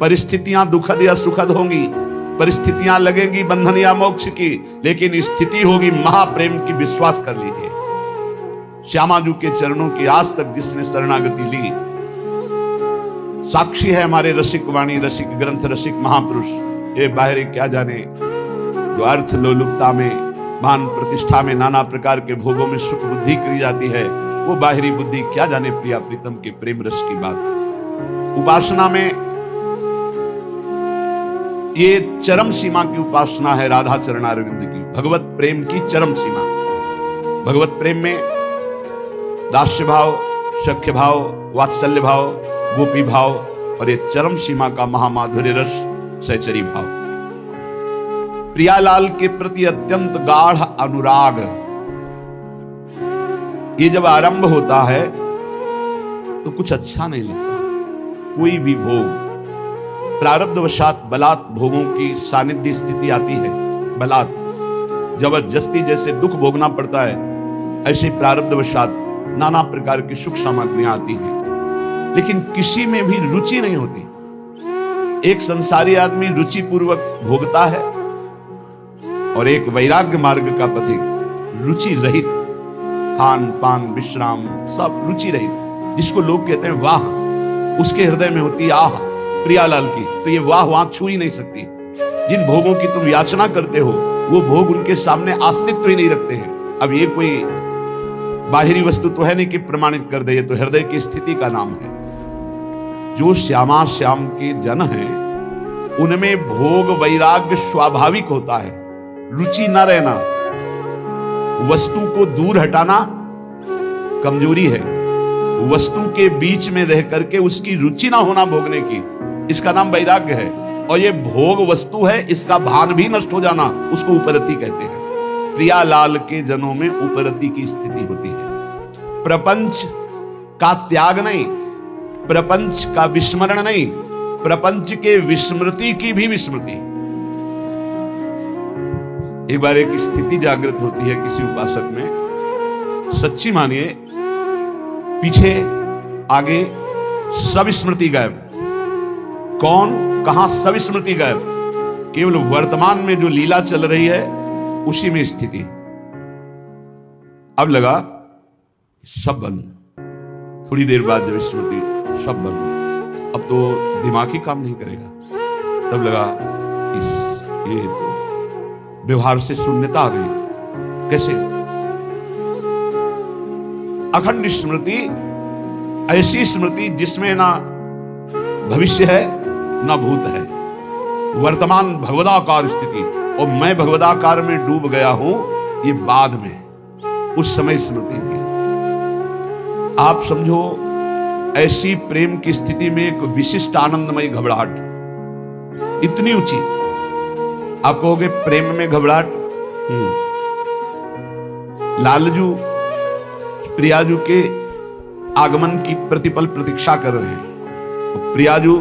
परिस्थितियां दुखद या सुखद होंगी, परिस्थितियां लगेंगी बंधन या मोक्ष की, लेकिन स्थिति होगी महाप्रेम की। विश्वास कर लीजिए, श्यामाजू के चरणों की आज तक जिसने शरणागति ली, साक्षी है हमारे रसिक वाणी, रसिक ग्रंथ, रसिक महापुरुष। ये बाहरी क्या जाने, जो अर्थ लोलुपता में, मान प्रतिष्ठा में, नाना प्रकार के भोगों में सुख बुद्धि की जाती है, वो बाहरी बुद्धि क्या जाने प्रिया प्रीतम के प्रेम रस की बात। उपासना में ये चरम सीमा की उपासना है राधा चरणारविंद की, भगवत प्रेम की चरम सीमा। भगवत प्रेम में दास्य भाव, सख्य भाव, वात्सल्य भाव, गोपी भाव और ये चरम सीमा का महामाधुर्य रस सहचरी भाव। प्रियालाल के प्रति अत्यंत गाढ़ अनुराग, ये जब आरंभ होता है तो कुछ अच्छा नहीं लगता। कोई भी भोग प्रारब्धवशात बलात् भोगों की सानिध्य स्थिति आती है, बलात् जबरदस्ती जैसे दुख भोगना पड़ता है, ऐसे प्रारब्धवशात नाना प्रकार की सुख सामग्रियां आती हैं, लेकिन किसी में भी रुचि नहीं होती। एक संसारी आदमी रुचि पूर्वक भोगता है और एक वैराग्य मार्ग का पथिक रुचि रहित, खान पान विश्राम सब रुचि रहित, जिसको लोग कहते हैं वाह, उसके हृदय में होती आह प्रियालाल की, तो ये वाह वहां छू ही नहीं सकती। जिन भोगों की तुम याचना करते हो वो भोग उनके सामने अस्तित्व ही नहीं रखते हैं। अब ये कोई बाहरी वस्तु तो है नहीं कि प्रमाणित कर दे, ये तो हृदय की स्थिति का नाम है। जो श्यामा श्याम के जन हैं उनमें भोग वैराग्य स्वाभाविक होता है। रुचि न रहना, वस्तु को दूर हटाना कमजोरी है। वस्तु के बीच में रह करके उसकी रुचि ना होना भोगने की, इसका नाम वैराग्य है। और ये भोग वस्तु है, इसका भान भी नष्ट हो जाना, उसको उपरति कहते हैं। प्रियालाल के जनों में उपरति की स्थिति होती है। प्रपंच का त्याग नहीं, प्रपंच का विस्मरण नहीं, प्रपंच के विस्मृति की भी विस्मृति। एक बार एक स्थिति जागृत होती है किसी उपासक में, सच्ची मानिए पीछे आगे सब स्मृति गायब, कौन कहां सब स्मृति गायब, केवल वर्तमान में जो लीला चल रही है उसी में स्थिति। अब लगा सब बंद, थोड़ी देर बाद जब स्मृति सब बंद, अब तो दिमाग ही काम नहीं करेगा। तब लगा कि ये तो व्यवहार से शून्यता आ गई। कैसे? अखंड स्मृति, ऐसी स्मृति जिसमें ना भविष्य है ना भूत है, वर्तमान भगवदाकार स्थिति, और मैं भगवदाकार में डूब गया हूं, ये बाद में, उस समय स्मृति नहीं है। आप समझो ऐसी प्रेम की स्थिति में एक विशिष्ट आनंदमयी घबराहट, इतनी ऊंची। आप कहोगे प्रेम में घबराहट? लालजू प्रियाजू के आगमन की प्रतिपल प्रतीक्षा कर रहे हैं। प्रियाजू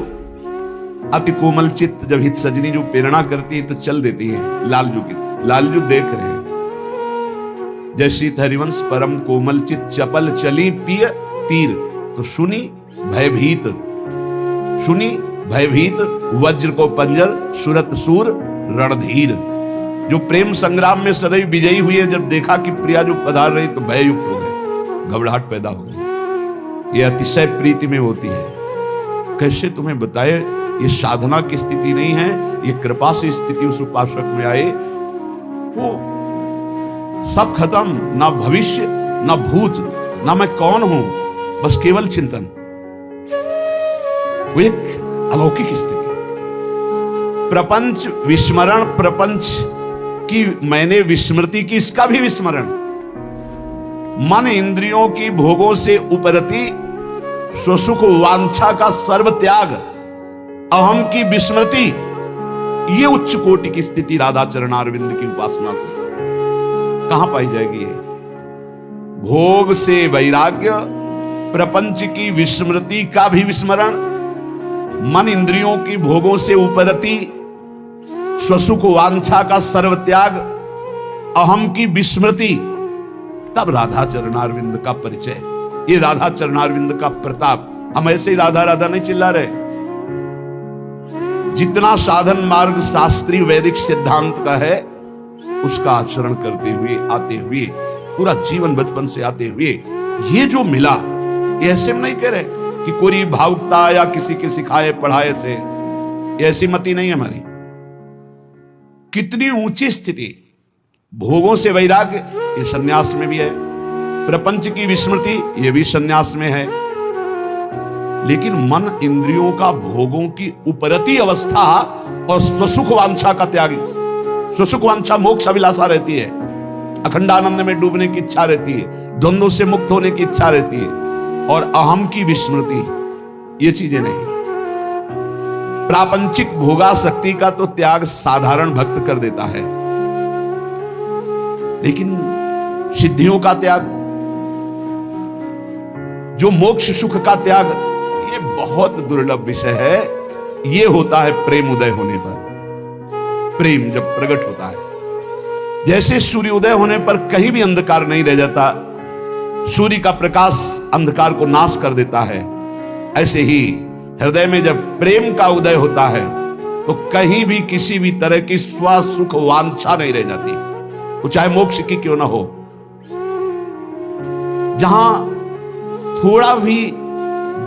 अति कोमल चित्त, जब हित सजनी जो प्रेरणा करती है तो चल देती है लालजू की। लालजू देख रहे हैं, जैसी हरिवंश परम कोमल चित्त चपल चली पिय तीर, तो सुनी भयभीत, सुनी भयभीत वज्र को पंजर सुरत सूर रणधीर। जो प्रेम संग्राम में सदैव विजयी हुई है, जब देखा कि प्रिया जो पधार रही तो भययुक्त हो गए, घबराहट पैदा हो गई। यह अतिशय प्रीति में होती है। कैसे तुम्हें बताए, ये साधना की स्थिति नहीं है, ये कृपा से स्थिति उस उपासक में आए, वो सब खत्म, ना भविष्य ना भूत, ना मैं कौन हूं, बस केवल चिंतन। वो एक अलौकिक स्थिति। प्रपंच विस्मरण, प्रपंच की मैंने विस्मृति की, इसका भी विस्मरण। मन इंद्रियों की भोगों से उपरति, स्वसुख वांछा का सर्व त्याग, अहम की विस्मृति, ये उच्च कोटि की स्थिति राधा चरणारविंद की उपासना से कहां पाई जाएगी? ये भोग से वैराग्य, प्रपंच की विस्मृति का भी विस्मरण, मन इंद्रियों की भोगों से उपरति, स्वसुख वांछा का सर्व त्याग, अहम की विस्मृति, तब राधा चरणारविंद का परिचय, ये राधा चरणारविंद का प्रताप। हम ऐसे ही राधा राधा नहीं चिल्ला रहे, जितना साधन मार्ग शास्त्रीय वैदिक सिद्धांत का है उसका आचरण करते हुए आते हुए पूरा जीवन बचपन से आते हुए ये जो मिला, ये ऐसे हम नहीं कह रहे कि कोई भावुकता या किसी के सिखाए पढ़ाए से, ऐसी मति नहीं हमारी। कितनी ऊंची स्थिति, भोगों से वैराग्य ये सन्यास में भी है, प्रपंच की विस्मृति ये भी सन्यास में है, लेकिन मन इंद्रियों का भोगों की उपरती अवस्था और स्वसुख वांछा का त्याग, स्वसुख वांछा मोक्ष अभिलाषा रहती है, अखंडानंद में डूबने की इच्छा रहती है, द्वंद्वों से मुक्त होने की इच्छा रहती है, और अहम की विस्मृति, ये चीजें नहीं। प्रापंचिक भोगासक्ति का तो त्याग साधारण भक्त कर देता है, लेकिन सिद्धियों का त्याग, जो मोक्ष सुख का त्याग, ये बहुत दुर्लभ विषय है। ये होता है प्रेम उदय होने पर, प्रेम जब प्रकट होता है। जैसे सूर्य उदय होने पर कहीं भी अंधकार नहीं रह जाता, सूर्य का प्रकाश अंधकार को नाश कर देता है, ऐसे ही हृदय में जब प्रेम का उदय होता है तो कहीं भी किसी भी तरह की स्व सुख वांछा नहीं रह जाती, वो चाहे मोक्ष की क्यों ना हो। जहां थोड़ा भी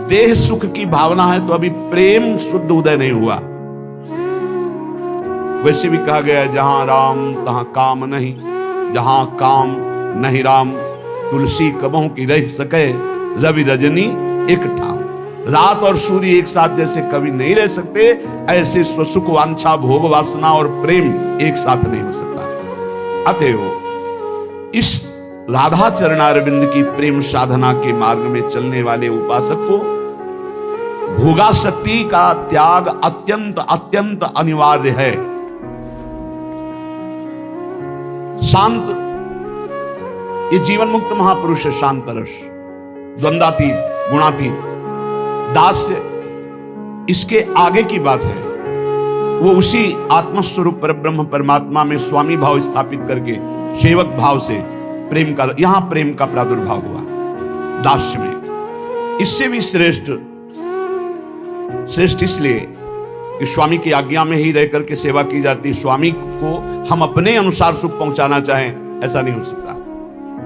देह सुख की भावना है तो अभी प्रेम शुद्ध उदय नहीं हुआ। वैसे भी कहा गया है, जहां राम तहां काम नहीं, जहां काम नहीं राम, तुलसी कबहू की रह सके, रवि रजनी एक ठाम। रात और सूर्य एक साथ जैसे कभी नहीं रह सकते, ऐसे स्वसुख वांछा भोग वासना और प्रेम एक साथ नहीं हो सकता। अतएव इस राधा चरणारविंद की प्रेम साधना के मार्ग में चलने वाले उपासक को भोगासक्ति का त्याग अत्यंत अत्यंत अनिवार्य है। शांत, ये जीवन मुक्त महापुरुष है, शांत रस, द्वंद्वातीत, गुणातीत, दास्य, इसके आगे की बात है। वो उसी आत्मस्वरूप परब्रह्म परमात्मा में स्वामी भाव स्थापित करके सेवक भाव से प्रेम का, यहां प्रेम का प्रादुर्भाव हुआ दास्य में। इससे भी श्रेष्ठ, श्रेष्ठ इसलिए कि स्वामी की आज्ञा में ही रह करके सेवा की जाती। स्वामी को हम अपने अनुसार सुख पहुंचाना चाहें, ऐसा नहीं हो सकता।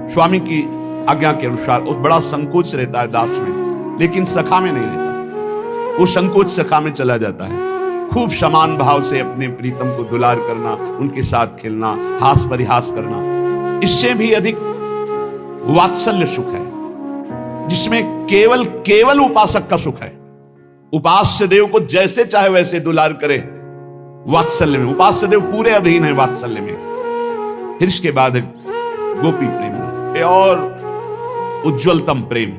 स्वामी की आज्ञा के अनुसार उस बड़ा संकोच रहता है दास में, लेकिन सखा में नहीं रहता। वो संकोच सखा में चला जाता है। खूब समान भाव से अपने प्रीतम को दुलार करना, उनके साथ खेलना, हास परिहास करना, इससे भी अधिक वात्सल्य सुख है, जिसमें केवल केवल उपासक का सुख है। उपास्य देव को जैसे चाहे वैसे दुलार करे वात्सल्य में, उपास्य देव पूरे अधीन है वात्सल्य में। फिर इसके बाद गोपी प्रेम और उज्ज्वलतम प्रेम,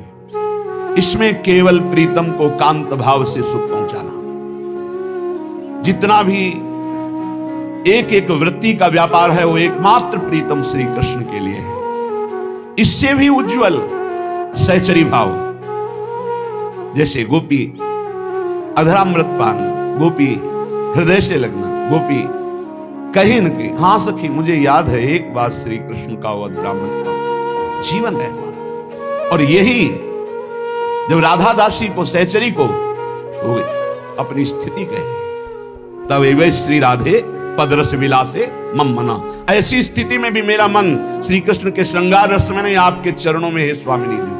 इसमें केवल प्रीतम को कांत भाव से सुख पहुंचाना। जितना भी एक एक वृत्ति का व्यापार है वो एकमात्र प्रीतम श्री कृष्ण के लिए है। इससे भी उज्ज्वल सहचरी भाव, जैसे गोपी अधरामृत पान, गोपी हृदय से लगना, गोपी कहीं न कहीं, हाँ सखी मुझे याद है एक बार श्री कृष्ण का वो अधरामृत पान, जीवन है हमारा। और यही जब राधा दासी को, सहचरी को तो अपनी स्थिति कहे, तब वे श्री राधे पदरस विलासे मम मना, ऐसी स्थिति में भी मेरा मन श्री कृष्ण के श्रृंगार रस में नहीं, आपके चरणों में है स्वामिनी जी।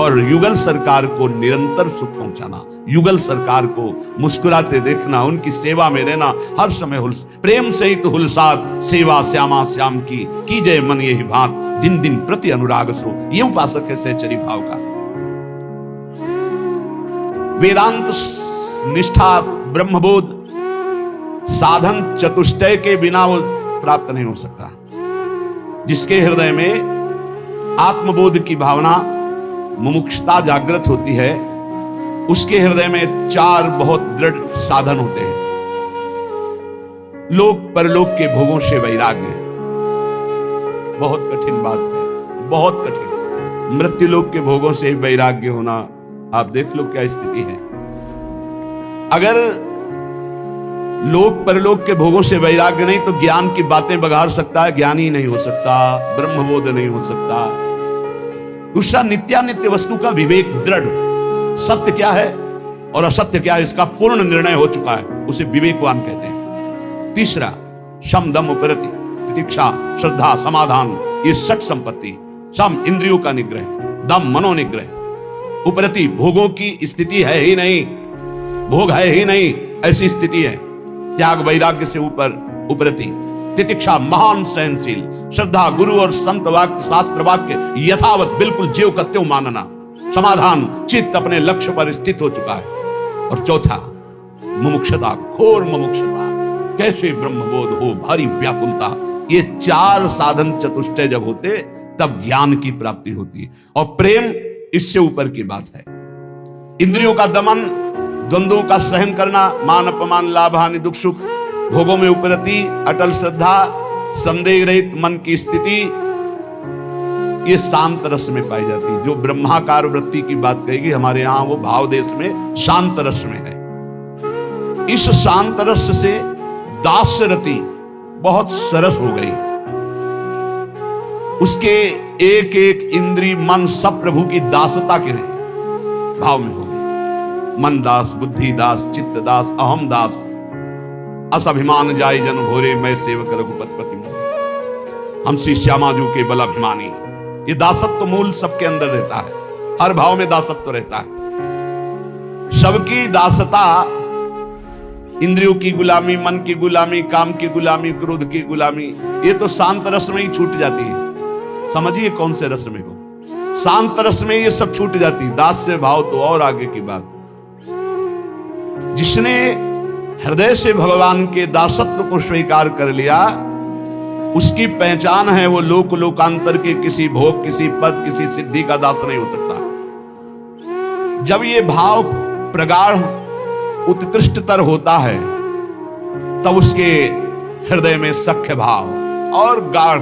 और युगल सरकार को निरंतर सुख पहुंचाना, युगल सरकार को मुस्कुराते देखना, उनकी सेवा में रहना, हर समय हुल्स प्रेम सहित हुलसात सेवा श्यामा श्याम की जय मन यही भांत, दिन दिन प्रति अनुराग सो। ये उपासक है सहचरी भाव का। वेदांत निष्ठा ब्रह्मबोध साधन चतुष्टय के बिना वो प्राप्त नहीं हो सकता। जिसके हृदय में आत्मबोध की भावना, मुमुक्षुता जागृत होती है, उसके हृदय में चार बहुत दृढ़ साधन होते हैं। लोक परलोक के भोगों से वैराग्य, बहुत कठिन बात है, बहुत कठिन। मृत्यु लोक के भोगों से वैराग्य होना, आप देख लो क्या स्थिति है। अगर लोक परलोक के भोगों से वैराग्य नहीं तो ज्ञान की बातें बघार सकता है, ज्ञानी नहीं हो सकता, ब्रह्मबोध नहीं हो सकता। दूसरा, नित्यानित्य वस्तु का विवेक दृढ़। सत्य क्या है? और असत्य क्या है इसका पूर्ण निर्णय हो चुका है, उसे विवेकवान कहते हैं। तीसरा, शम दम उपरति, तितिक्षा, श्रद्धा, समाधान, ये षट संपत्ति। शम इंद्रियों का निग्रह, दम मनोनिग्रह, उपरति भोगों की स्थिति है ही नहीं, भोग है ही नहीं ऐसी स्थिति है, त्याग वैराग्य से ऊपर उपरति। तितिक्षा महान सहनशील, श्रद्धा गुरु और संत वाक्य शास्त्र वाक्य यथावत बिल्कुल ज्यों का त्यों मानना, समाधान चित्त अपने लक्ष्य पर स्थित हो चुका है। और चौथा, मुमुक्षता, घोर मुमुक्षता, कैसे ब्रह्मबोध हो, भारी व्याकुलता। ये चार साधन चतुष्टय जब होते तब ज्ञान की प्राप्ति होती है। और प्रेम इससे ऊपर की बात है। इंद्रियों का दमन, द्वंद्वों का सहन करना, मान अपमान, लाभ हानि, दुख सुख, भोगों में उपरति, अटल श्रद्धा, संदेह रहित मन की स्थिति, ये शांत रस में पाई जाती है। जो ब्रह्माकार वृत्ति की बात कहेगी हमारे यहां, वो भाव देश में शांत रस में है। इस शांत रस से दास्य रति बहुत सरस हो गई। उसके एक एक इंद्री मन सब प्रभु की दासता के भाव में हो गए। मन दास, बुद्धि दास, चित्त दास, अहम दास, अस अभिमान जाय जन भोरे, मैं सेवक रघुपति पति मोरे। हम श्री श्यामा जी के बल अभिमानी। ये दासत्व मूल सबके अंदर रहता है, हर भाव में दासत्व रहता है। सबकी दासता, इंद्रियों की गुलामी, मन की गुलामी, काम की गुलामी, क्रोध की गुलामी, ये तो शांत रस में ही छूट जाती है। समझिए कौन से रस में हो, शांत रस में ये सब छूट जाती। दास्य भाव तो और आगे की बात। जिसने हृदय से भगवान के दासत्व को स्वीकार कर लिया, उसकी पहचान है वो लोक लोकांतर के किसी भोग, किसी पद, किसी सिद्धि का दास नहीं हो सकता। जब ये भाव प्रगाढ़ उत्कृष्टतर होता है तब उसके हृदय में सख्य भाव और गाढ़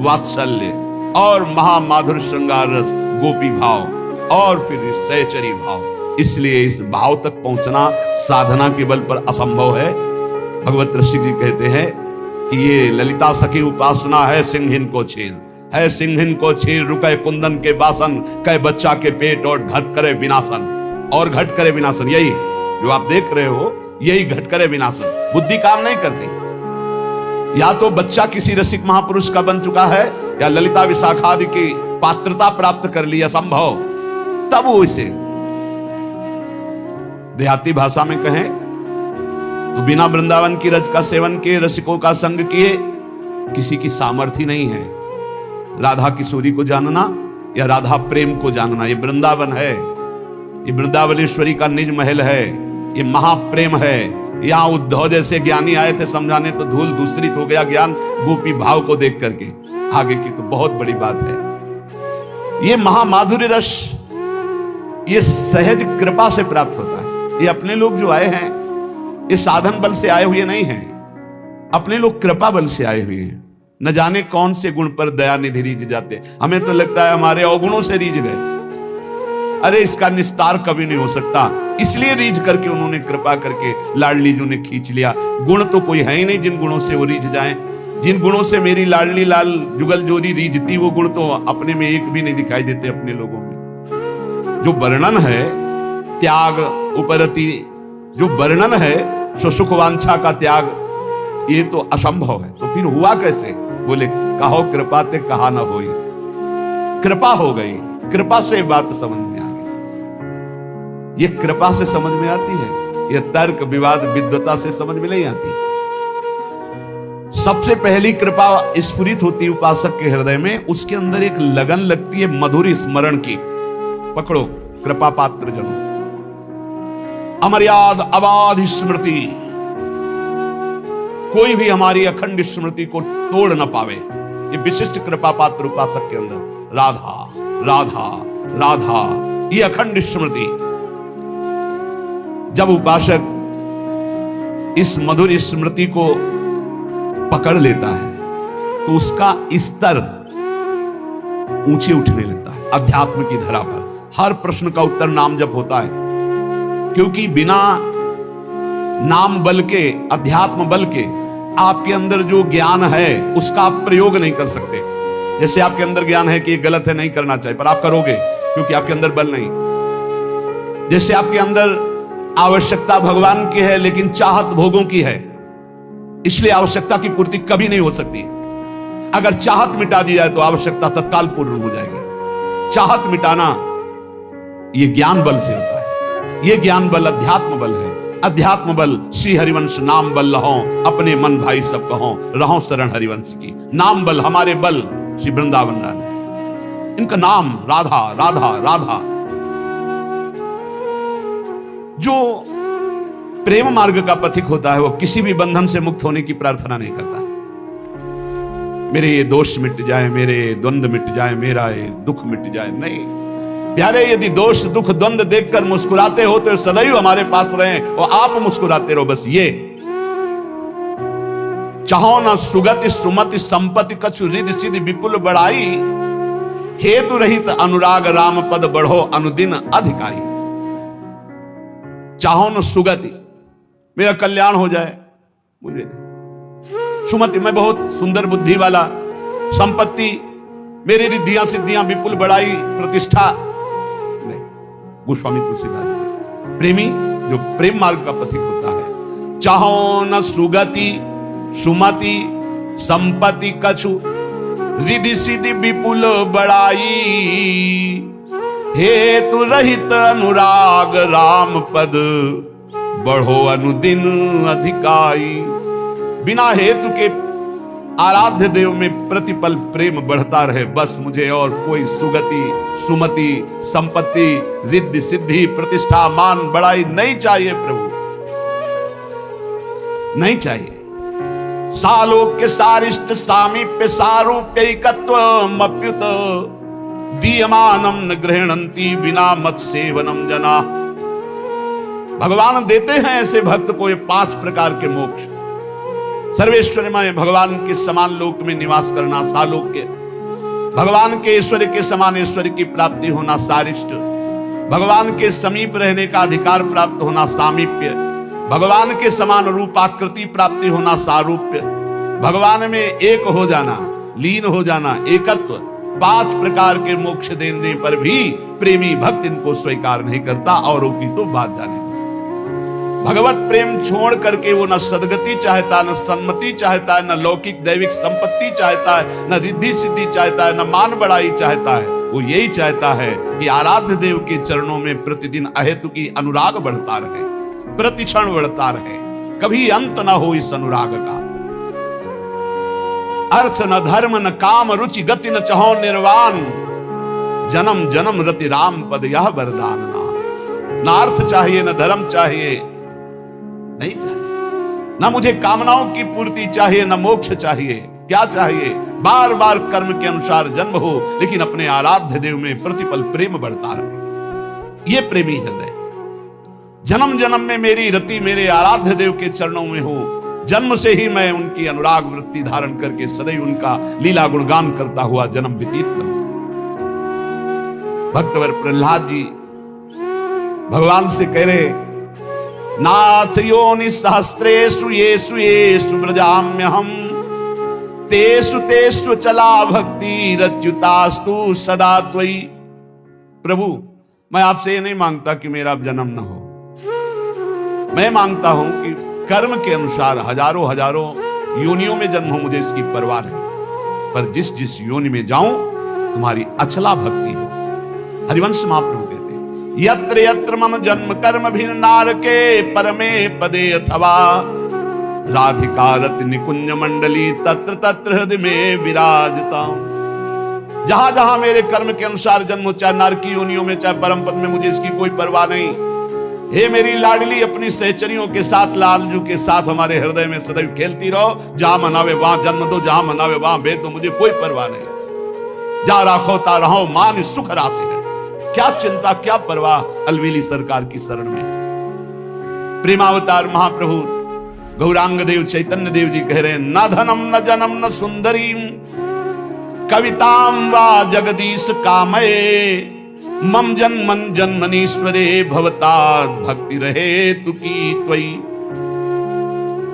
वात्सल्य और महामाधुर श्रृंगार रस, गोपी भाव और फिर सहचरी भाव। इसलिए इस भाव तक पहुंचना साधना के बल पर असंभव है। भगवत ऋषि जी कहते हैं कि ये ललिता सखी उपासना है सिंहिन को छीर, है सिंहिन को छीर, रुके कुंदन के बासन, कह बच्चा के पेट और घट करे विनाशन। और घट करे विनाशन, यही जो आप देख रहे हो, यही घट करे विनाशन। बुद्धि काम नहीं करती। या तो बच्चा किसी रसिक महापुरुष का बन चुका है, या ललिता विशाखादि की पात्रता प्राप्त कर ली असंभव, तब वो इसे देहाती भाषा में कहें तो बिना वृंदावन की रज का सेवन किए, रसिकों का संग किए, किसी की सामर्थ्य नहीं है राधा किशोरी को जानना या राधा प्रेम को जानना। ये वृंदावन है, ये वृंदावनेश्वरी का निज महल है, ये महाप्रेम है। यहां उद्धव जैसे ज्ञानी आए थे समझाने तो धूल दूसरित हो गया ज्ञान गोपी भाव को देख करके। आगे की तो बहुत बड़ी बात है। ये महामाधुर्य रस ये सहज कृपा से प्राप्त होता है। ये अपने लोग जो आए हैं ये साधन बल से आए हुए नहीं हैं, अपने लोग कृपा बल से आए हुए हैं। न जाने कौन से गुण पर दया निधि रीझ जाते। हमें तो लगता है हमारे अवगुणों से रीझ गए। अरे इसका निस्तार कभी नहीं हो सकता, इसलिए रीझ करके उन्होंने कृपा करके लाडली जी ने खींच लिया। गुण तो कोई है ही नहीं जिन गुणों से वो रीझ जाएं। जिन गुणों से मेरी लाडली लाल जुगल जोरी रीझती, वो गुण तो अपने में एक भी नहीं दिखाई देते अपने लोगों में। जो वर्णन है त्याग उपरति, जो वर्णन है सो सुख वांछा का त्याग, ये तो असंभव है। तो फिर हुआ कैसे? बोले कहो कृपा ते कहा ना होई। कृपा हो गई, कृपा से बात समझ में आ गई। ये कृपा से समझ में आती है, ये तर्क विवाद विद्वता से समझ में नहीं आती। सबसे पहली कृपा स्फुरित होती उपासक के हृदय में, उसके अंदर एक लगन लगती है मधुर स्मरण की। पकड़ो कृपा पात्र जनों, अमर्याद अबाध स्मृति, कोई भी हमारी अखंड स्मृति को तोड़ न पावे। ये विशिष्ट कृपा पात्र उपासक के अंदर राधा राधा राधा, ये अखंड स्मृति। जब उपासक इस मधुर स्मृति को पकड़ लेता है तो उसका स्तर ऊंचे उठने लगता है अध्यात्म की धरा पर। हर प्रश्न का उत्तर नाम जप होता है, क्योंकि बिना नाम बल के, अध्यात्म बल के आपके अंदर जो ज्ञान है उसका आप प्रयोग नहीं कर सकते। जैसे आपके अंदर ज्ञान है कि ये गलत है, नहीं करना चाहिए, पर आप करोगे क्योंकि आपके अंदर बल नहीं। जैसे आपके अंदर आवश्यकता भगवान की है, लेकिन चाहत भोगों की है, इसलिए आवश्यकता की पूर्ति कभी नहीं हो सकती। अगर चाहत मिटा दी जाए तो आवश्यकता तत्काल पूर्ण हो जाएगी। चाहत मिटाना यह ज्ञान बल से होता है, यह ज्ञान बल अध्यात्म बल है। अध्यात्म बल श्री हरिवंश नाम बल लहो, अपने मन भाई सब कहो, रहो शरण हरिवंश की। नाम बल हमारे बल श्री वृंदावन रानी, इनका नाम राधा राधा राधा। जो प्रेम मार्ग का पथिक होता है वो किसी भी बंधन से मुक्त होने की प्रार्थना नहीं करता। मेरे ये दोष मिट जाए, मेरे द्वंद्व मिट जाए, मेरा ये दुख मिट जाए, नहीं प्यारे। यदि दोष दुख द्वंद्व देखकर मुस्कुराते हो तो सदैव हमारे पास रहे और आप मुस्कुराते रहो। बस ये चाहो न सुगति सुमति संपत्ति कछु रिद्धि सिद्धि विपुल बढ़ाई, हेतु रहित अनुराग राम पद बढ़ो अनुदिन अधिकाई। चाहो न सुगति, मेरा कल्याण हो जाए, मुझे नहीं। सुमति, मैं बहुत सुंदर बुद्धि वाला। संपत्ति, मेरी रिद्धियां सिद्धियां विपुल बढ़ाई, प्रतिष्ठा नहीं। गोस्वामी तुलसीदास जी प्रेमी, जो प्रेम मार्ग का पथिक होता है। चाहो न सुगति सुमति संपत्ति कछु रिद्धि सिद्धि विपुल बढ़ाई, हेतु रहित अनुराग राम पद बढ़ो अनुदिन अधिकाई। बिना हेतु के आराध्य देव में प्रतिपल प्रेम बढ़ता रहे। बस मुझे और कोई सुगति सुमति संपत्ति रिद्धि सिद्धि प्रतिष्ठा मान बढ़ाई नहीं चाहिए प्रभु, नहीं चाहिए। सालोक्य सारिष्ट सामीप्य सारूप्य एकत्वमप्युत दीयमानम न गृह्णन्ति बिना मत सेवनम जना। भगवान देते हैं ऐसे भक्त को ये 5 प्रकार के मोक्ष। सर्वेश्वरमय भगवान के समान लोक में निवास करना सालोक्य, भगवान के ऐश्वर्य के समान ऐश्वर्य की प्राप्ति होना सारिष्ट, भगवान के समीप रहने का अधिकार प्राप्त होना सामीप्य, भगवान के समान रूपाकृति प्राप्ति होना सारूप्य, भगवान में एक हो जाना, लीन हो जाना, एकत्व। 5 प्रकार के मोक्ष देने पर भी प्रेमी भक्त इनको स्वीकार नहीं करता। औरों की तो बात जाने। भगवत प्रेम छोड़ करके वो न सदगति चाहता, न सम्मति चाहता है, न लौकिक दैविक संपत्ति चाहता है, न रिद्धि सिद्धि चाहता है, न मान बढ़ाई चाहता है। वो यही चाहता है कि आराध्य देव के चरणों में प्रतिदिन अहेतु की अनुराग बढ़ता रहे, प्रतिक्षण बढ़ता रहे, कभी अंत न हो इस अनुराग का। अर्थ न धर्म न काम रुचि गति न चाहो निर्वाण, जन्म जन्म रति राम पद यह वरदान नाम। न अर्थ चाहिए न धर्म चाहिए, नहीं चाहिए। ना मुझे कामनाओं की पूर्ति चाहिए, ना मोक्ष चाहिए। क्या चाहिए? बार बार कर्म के अनुसार जन्म हो, लेकिन अपने आराध्य देव में प्रतिपल प्रेम बढ़ता रहे। ये प्रेमी हृदय जन्म जन्म में मेरी रति मेरे आराध्य देव के चरणों में हो। जन्म से ही मैं उनकी अनुराग वृत्ति धारण करके सदैव उनका लीला गुणगान करता हुआ जन्म व्यतीत करूं। भक्तवर प्रहलाद जी भगवान से कह रहे, नाथ योनि सहस्रेषु येषु येषु व्रजाम्यहम् तेषु तेषु चला भक्ति रच्युतास्तु सदा त्वयि। प्रभु, मैं आपसे ये नहीं मांगता कि मेरा जन्म न हो, मैं मांगता हूं कि कर्म के अनुसार हजारों हजारों योनियों में जन्म हो, मुझे इसकी परवाह है, पर जिस जिस योनि में जाऊं तुम्हारी अचला भक्ति हो। हरिवंश महाप्रभु कहते यत्र यत्र मम जन्म कर्म भिन्नार के परमे पदे अथवा राधिका रति निकुंज मंडली तत्र तत्र हृदय में विराजता हूं। जहां जहां मेरे कर्म के अनुसार जन्म हो, चाहे नारकी योनियों में चाहे परम पद में, मुझे इसकी कोई परवाह नहीं। हे मेरी लाडली, अपनी सहचरियों के साथ लालजू के साथ हमारे हृदय में सदैव खेलती रहो। जहां मनावे वहां जन्म दो, जहां मनावे वहां भेद दो, मुझे कोई परवाह नहीं। जा राखो ता रहो मान सुख राशि है। क्या चिंता क्या परवाह अलवेली सरकार की शरण में। प्रेमावतार महाप्रभु गौरांग देव चैतन्य देव जी कह रहे हैं, न धनम न जनम न सुंदरीम कविताम वा जगदीश कामये मम जन्मन जन्मनीश्वरे भवता भक्ति रहे तुकी त्वयि।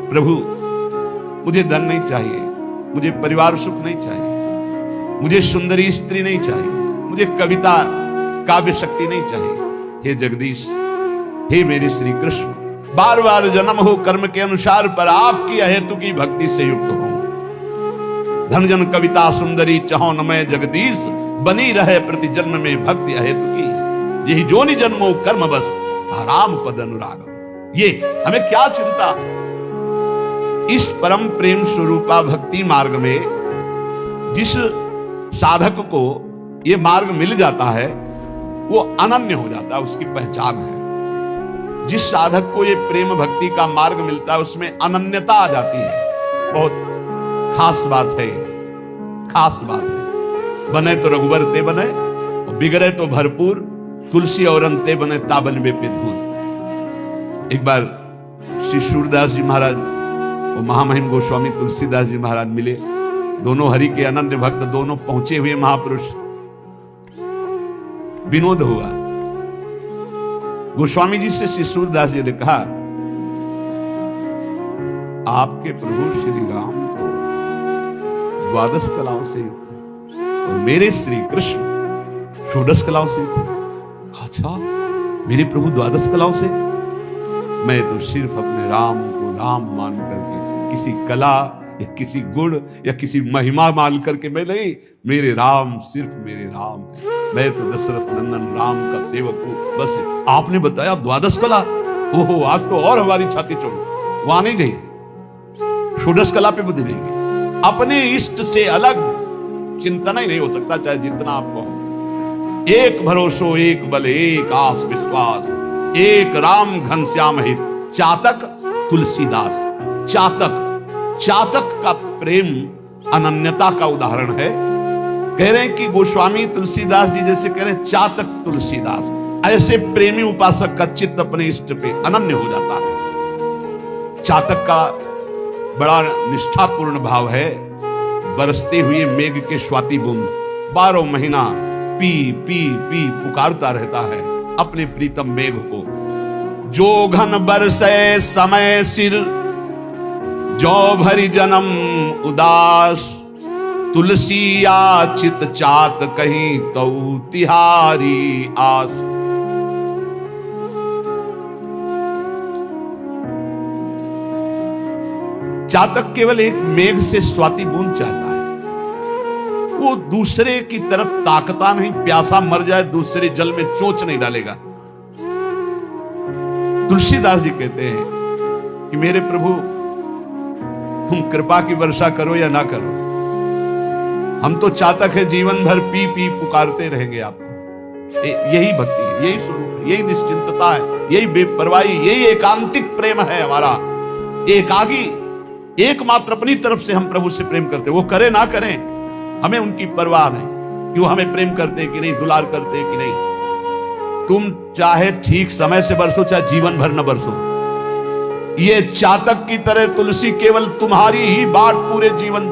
प्रभु, मुझे धन नहीं चाहिए, मुझे परिवार सुख नहीं चाहिए, मुझे सुंदरी स्त्री नहीं चाहिए, मुझे कविता काव्य शक्ति नहीं चाहिए। हे जगदीश, हे मेरे श्री कृष्ण, बार बार जन्म हो कर्म के अनुसार, पर आपकी अहेतु की भक्ति से युक्त हो। धन जन कविता सुंदरी चहो न मैं जगदीश, बनी रहे प्रति जन्म में भक्ति अहेतु की। यही जोनि जन्मो कर्म बस, राम पद अनुराग। ये हमें क्या चिंता। इस परम प्रेम स्वरूपा भक्ति मार्ग में जिस साधक को ये मार्ग मिल जाता है वो अनन्य हो जाता है, उसकी पहचान है। जिस साधक को ये प्रेम भक्ति का मार्ग मिलता है उसमें अनन्यता आ जाती है। बहुत खास बात है, खास बात है। बने तो रघुवर ते बने, बिगड़े तो भरपूर, तुलसी और अंते बने ताबन में पे धूल। एक बार श्री सूरदास जी महाराज और महामहिम गोस्वामी तुलसीदास जी महाराज मिले। दोनों हरि के अनन्य भक्त, दोनों पहुंचे हुए महापुरुष। विनोद हुआ। गोस्वामी जी से श्री सूरदास जी ने कहा, आपके प्रभु श्री राम तो 12 कलाओं से युक्त है और मेरे श्री कृष्ण 16 कलाओं से युक्त है। अच्छा, मेरे प्रभु 12 कलाओं से? मैं तो सिर्फ अपने राम को राम मान करके, किसी कला या किसी गुण या किसी महिमा मान करके मैं नहीं, मेरे राम सिर्फ मेरे राम है। मैं तो दशरथ नंदन राम का सेवक हूं। बस आपने बताया 12 कला, ओहो आज तो और हमारी छाती चढ़ी। वहां नहीं गई, 16 कला पे बुद्धि नहीं गई। अपने इष्ट से अलग चिंतन ही नहीं हो सकता, चाहे जितना आप कहो। एक भरोसो एक बल एक आस विश्वास, एक राम घनश्याम हित, चातक तुलसीदास। चातक, चातक का प्रेम अनन्यता का उदाहरण है। कह रहे हैं कि गोस्वामी तुलसीदास जी जैसे कह रहे हैं चातक तुलसीदास, ऐसे प्रेमी उपासक का चित्त अपने इष्ट पे अनन्य हो जाता है। चातक का बड़ा निष्ठापूर्ण भाव है। बरसते हुए मेघ के स्वाति बूंद 12 महीना पी पी पी पुकारता रहता है अपने प्रीतम मेघ को। जो घन बरसे समय सिर, जो भरी जन्म उदास, तुलसी याचित चात कहीं तो तिहारी आस। चातक केवल एक मेघ से स्वाति बूंद चाहता है, वो दूसरे की तरफ ताकता नहीं। प्यासा मर जाए दूसरे जल में चोंच नहीं डालेगा। तुलसीदास जी कहते हैं कि मेरे प्रभु तुम कृपा की वर्षा करो या ना करो, हम तो चातक है, जीवन भर पी पी पुकारते रहेंगे आपको। यही भक्ति है, यही स्वरूप, यही निश्चिंतता है, यही बेपरवाही, यही एकांतिक प्रेम है हमारा। एकागी, एकमात्र अपनी तरफ से हम प्रभु से प्रेम करते, वो करे ना करें हमें उनकी परवाह नहीं कि वो हमें प्रेम करते कि नहीं, दुलार करते कि नहीं। तुम चाहे ठीक समय से बरसो, चाहे जीवन भर न बरसो, ये चातक की तरह तुलसी केवल तुम्हारी ही बाट पूरे जीवन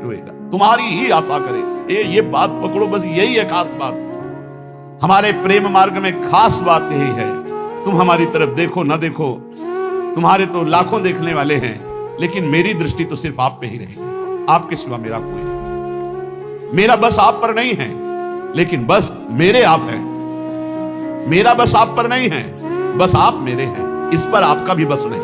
रोएगा, तुम्हारी ही आशा करे। ये बात पकड़ो, बस यही है खास बात। हमारे प्रेम मार्ग में खास बात यही है। तुम हमारी तरफ देखो ना देखो, तुम्हारे तो लाखों देखने वाले हैं, लेकिन मेरी दृष्टि तो सिर्फ आप पे ही रहेगी। आपके सिवा मेरा कोई नहीं। मेरा बस आप पर नहीं है, लेकिन बस मेरे आप हैं। मेरा बस आप पर नहीं है, बस आप मेरे हैं। इस पर आपका भी बस नहीं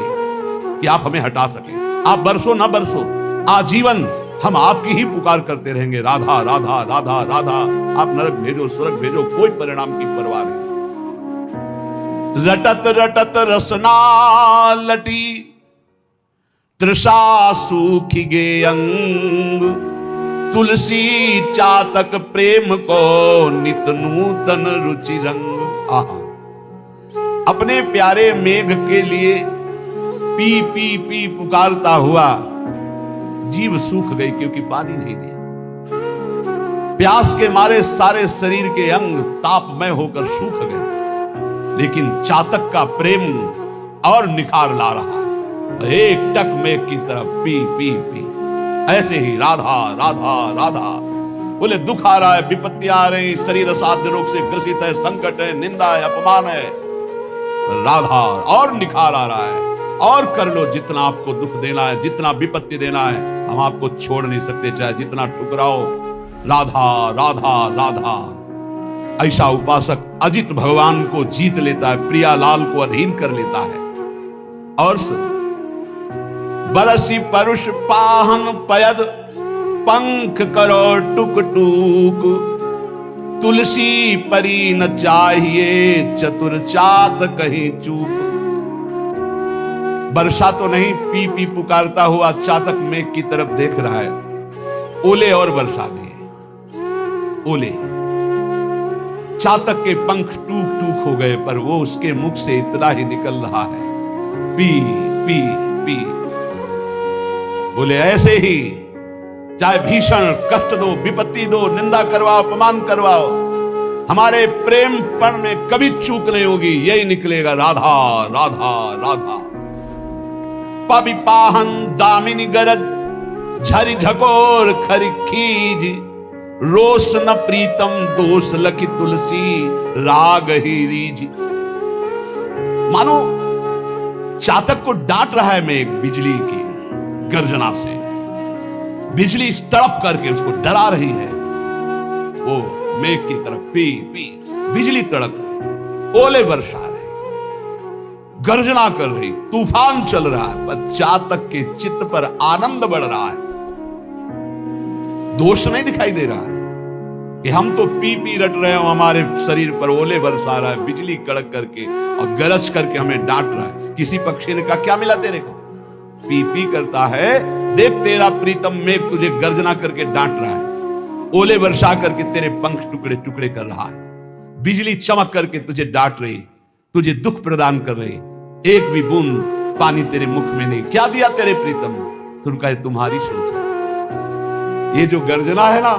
कि आप हमें हटा सके। आप बरसो ना बरसो, आजीवन हम आपकी ही पुकार करते रहेंगे, राधा राधा राधा राधा। आप नरक भेजो स्वर्ग भेजो, कोई परिणाम की परवाह नहीं। रटत रटत रसना लटी, तृषा सूखी गे अंग, तुलसी चातक प्रेम को नित नूतन रुचि रंग। आहा, अपने प्यारे मेघ के लिए पी पी पी पुकारता हुआ जीव सूख गई, क्योंकि पानी नहीं दिया। प्यास के मारे सारे शरीर के अंग तापमय होकर सूख गए, लेकिन चातक का प्रेम और निखार ला रहा है। एक टक मेघ की तरफ पी पी पी, ऐसे ही राधा राधा राधा। बोले दुख आ रहा है, विपत्तियां आ रही, शरीर असाध्य रोग से ग्रसित है, संकट है, निंदा है, अपमान है, राधा और निखार आ रहा है। और कर लो जितना आपको दुख देना है, जितना विपत्ति देना है, हम आपको छोड़ नहीं सकते, चाहे जितना ठुकराओ। राधा राधा राधा। ऐसा उपासक अजित भगवान को जीत लेता है, प्रियालाल को अधीन कर लेता है। और सुन, बरसी परुष पाहन पयद पंख करो टुक टूक, तुलसी परी न चाहिए चतुर चात कहीं चूक। वर्षा तो नहीं, पी पी पुकारता हुआ चातक मेघ की तरफ देख रहा है। ओले और बरसा दिए, ओले। चातक के पंख टूक टूक हो गए, पर वो उसके मुख से इतना ही निकल रहा है, पी पी पी। बोले ऐसे ही चाहे भीषण कष्ट दो, विपत्ति दो, निंदा करवाओ, अपमान करवाओ, हमारे प्रेम पण में कभी चूक नहीं होगी, यही निकलेगा, राधा राधा राधा। पबि पाहन दामिनी गरज, झरी झकोर खरी खीज, रोष न प्रीतम दोष लखी तुलसी, राग ही रीज। मानो चातक को डांट रहा है मेघ बिजली की गर्जना से, बिजली तड़प करके उसको डरा रही है। वो मेघ की तरफ पी पी, बिजली तड़क रही, ओले वर्षा रहे, गर्जना कर रही, तूफान चल रहा है, पर चातक के चित्त पर आनंद बढ़ रहा है। दोष नहीं दिखाई दे रहा है कि हम तो पी पी रट रहे हो, हमारे शरीर पर ओले बरसा रहा है, बिजली कड़क करके और गरज करके हमें डांट रहा है। किसी पक्षी ने कहा क्या मिला तेरे को? पी पी करता है, देख तेरा प्रीतम मेघ तुझे गर्जना करके डांट रहा है, ओले वर्षा करके तेरे पंख टुकड़े टुकड़े कर रहा है, बिजली चमक करके तुझे डांट रही, तुझे दुख प्रदान कर रही, एक भी बूंद पानी तेरे मुख में नहीं। क्या दिया तेरे प्रीतम? तुम कहे तुम्हारी सोच है। ये जो गर्जना है ना,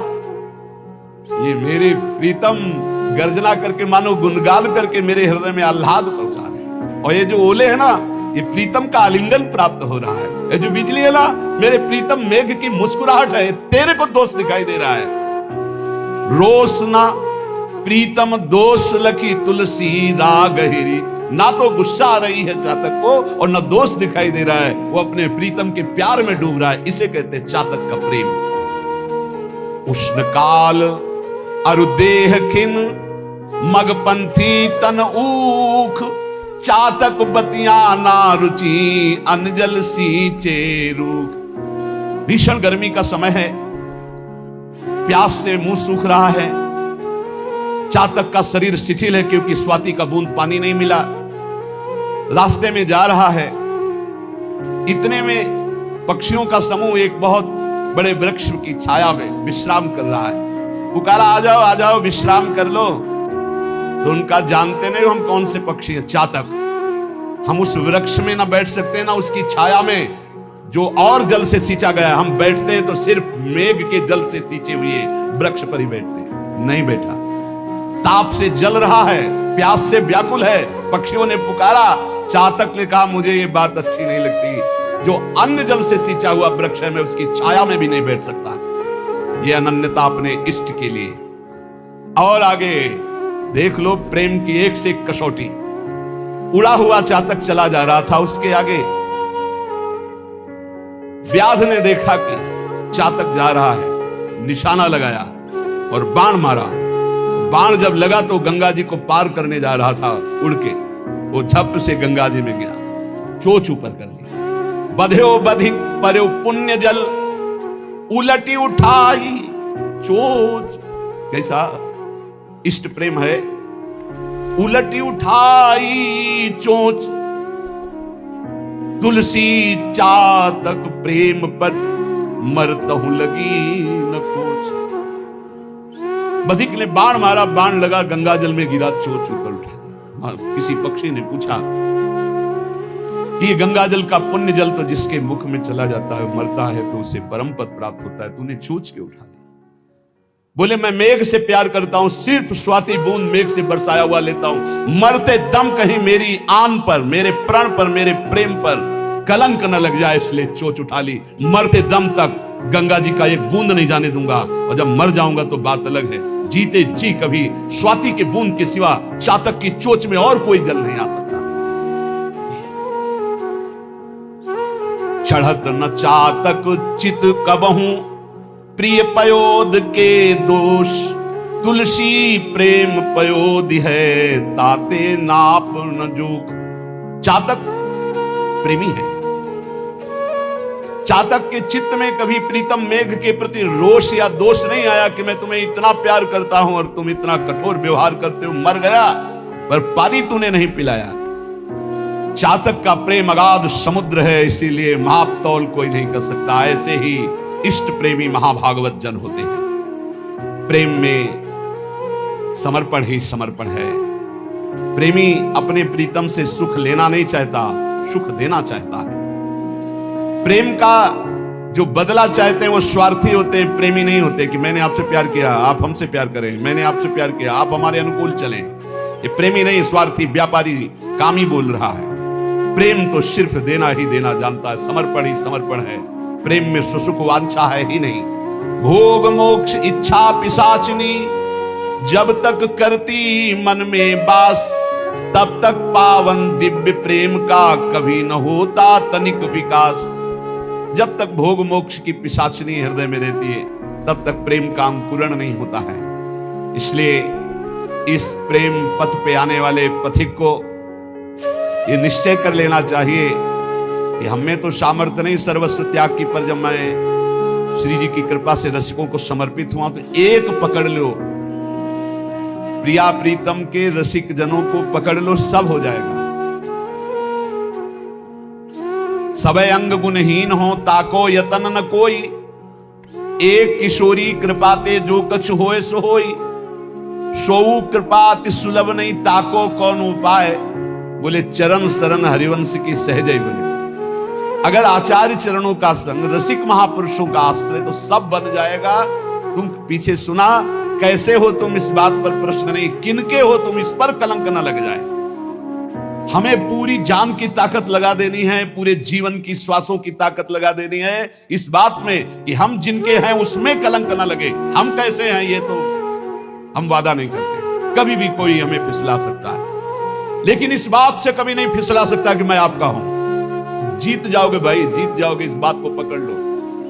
ये मेरे प्रीतम गर्जना करके मानो गुनगान करके मेरे हृदय में आह्लाद पहुंचा रहे। और ये जो ओले है ना, ये प्रीतम का आलिंगन प्राप्त हो रहा है। ये जो बिजली है ना, मेरे प्रीतम मेघ की मुस्कुराहट है, तेरे को दोष दिखाई दे रहा है। रोष ना प्रीतम दोष लखी तुलसी, राग हिरी। ना तो गुस्सा आ रही है चातक को और ना दोष दिखाई दे रहा है, वो अपने प्रीतम के प्यार में डूब रहा है। इसे कहते हैं चातक का प्रेम। उष्ण काल अरुदेह खिन, मगपंथी तन ऊख, चातक बतिया ना रुचि, अनजल सींचे रूख। भीषण गर्मी का समय है, प्यास से मुंह सूख रहा है, चातक का शरीर शिथिल है क्योंकि स्वाति का बूंद पानी नहीं मिला, रास्ते में जा रहा है। इतने में पक्षियों का समूह एक बहुत बड़े वृक्ष की छाया में विश्राम कर रहा है। पुकारा आ जाओ विश्राम कर लो। तो उनका जानते नहीं हम कौन से पक्षी हैं, चातक। हम उस वृक्ष में ना बैठ सकते ना उसकी छाया में जो और जल से सींचा गया है। हम बैठते हैं तो सिर्फ मेघ के जल से सींचे हुए वृक्ष पर ही बैठते हैं। नहीं बैठा, ताप से जल रहा है, प्यास से व्याकुल है। पक्षियों ने पुकारा, चातक ने कहा मुझे ये बात अच्छी नहीं लगती, जो अन्य जल से सींचा हुआ वृक्ष है मैं उसकी छाया में भी नहीं बैठ सकता। ये अनन्यता अपने इष्ट के लिए। और आगे देख लो, प्रेम की एक से एक कसौटी। उड़ा हुआ चातक चला जा रहा था, उसके आगे व्याध ने देखा कि चातक जा रहा है, निशाना लगाया और बाण मारा। बाण जब लगा तो गंगा जी को पार करने जा रहा था उड़ के, वो झप से गंगा जी में गया, चोच ऊपर कर ली। बध्यो बधिक पर्यो पुण्य जल, उलटी उठाई चोच। कैसा इष्ट प्रेम है। उलटी उठाई चोच, तुलसी चातक प्रेम पट, मरतहु लगी न खोज। बधिक ने बाण मारा, बाण लगा, गंगा जल में गिरा, चोच ऊपर उठा दी। किसी पक्षी ने पूछा कि ये गंगा जल का पुण्य जल तो जिसके मुख में चला जाता है मरता है तो उसे परम पद प्राप्त होता है, तूने चोच के उठा दी। बोले मैं मेघ से प्यार करता हूं, सिर्फ स्वाति बूंद मेघ से बरसाया हुआ लेता हूं। मरते दम कहीं मेरी आन पर, मेरे प्राण पर, मेरे प्रेम पर कलंक न लग जाए, इसलिए चोच उठा ली। मरते दम तक गंगा जी का एक बूंद नहीं जाने दूंगा, और जब मर जाऊंगा तो बात अलग है। जीते जी कभी स्वाति के बूंद के सिवा चातक की चोच में और कोई जल नहीं आ सकता। चढ़त न चातक चित कबहू, प्रिय पयोद के दोष, तुलसी प्रेम पयोधि है, ताते नाप न जोख। चातक प्रेमी है। चातक के चित्त में कभी प्रीतम मेघ के प्रति रोष या दोष नहीं आया कि मैं तुम्हें इतना प्यार करता हूं और तुम इतना कठोर व्यवहार करते हो, मर गया पर पानी तूने नहीं पिलाया। चातक का प्रेम अगाध समुद्र है, इसीलिए माप तौल कोई नहीं कर सकता। ऐसे ही इष्ट प्रेमी महाभागवत जन होते हैं। प्रेम में समर्पण ही समर्पण है। प्रेमी अपने प्रीतम से सुख लेना नहीं चाहता, सुख देना चाहता है। प्रेम का जो बदला चाहते हैं वो स्वार्थी होते हैं, प्रेमी नहीं होते कि मैंने आपसे प्यार किया, आप हमसे प्यार करें, मैंने आपसे प्यार किया, आप हमारे अनुकूल चलें। ये प्रेमी नहीं, स्वार्थी व्यापारी कामी बोल रहा है। प्रेम तो सिर्फ देना ही देना जानता है, समर्पण ही समर्पण है। प्रेम में सुसुख वांछा है ही नहीं। भोग मोक्ष इच्छा पिशाचिनी, जब तक करती मन में बास, तब तक पावन दिव्य प्रेम का कभी न होता तनिक विकास। जब तक भोग मोक्ष की पिशाचिनी हृदय में रहती है, तब तक प्रेम का अंकुरण नहीं होता है। इसलिए इस प्रेम पथ पे आने वाले पथिक को ये निश्चय कर लेना चाहिए कि हमें तो सामर्थ्य नहीं सर्वस्व त्याग की, पर जब मैं श्री जी की कृपा से रसिकों को समर्पित हुआ तो एक पकड़ लो, प्रिया प्रीतम के रसिक जनों को पकड़ लो, सब हो जाएगा। सबे अंग गुणहीन हो, ताको यतन न कोई, एक किशोरी कृपाते जो कछ होए सो होई। सोऊ कृपा अति सुलभ नहीं, ताको कौन उपाय, बोले चरण शरण हरिवंश की सहजई बने। अगर आचार्य चरणों का संग, रसिक महापुरुषों का आश्रय, तो सब बन जाएगा। तुम पीछे सुना, कैसे हो तुम इस बात पर प्रश्न नहीं, किनके हो तुम इस पर कलंक न लग जाए। हमें पूरी जान की ताकत लगा देनी है, पूरे जीवन की श्वासों की ताकत लगा देनी है इस बात में कि हम जिनके हैं उसमें कलंक न लगे। हम कैसे हैं ये तो हम वादा नहीं करते, कभी भी कोई हमें फिसला सकता है, लेकिन इस बात से कभी नहीं फिसला सकता कि मैं आपका हूं। जीत जाओगे भाई, जीत जाओगे, इस बात को पकड़ लो,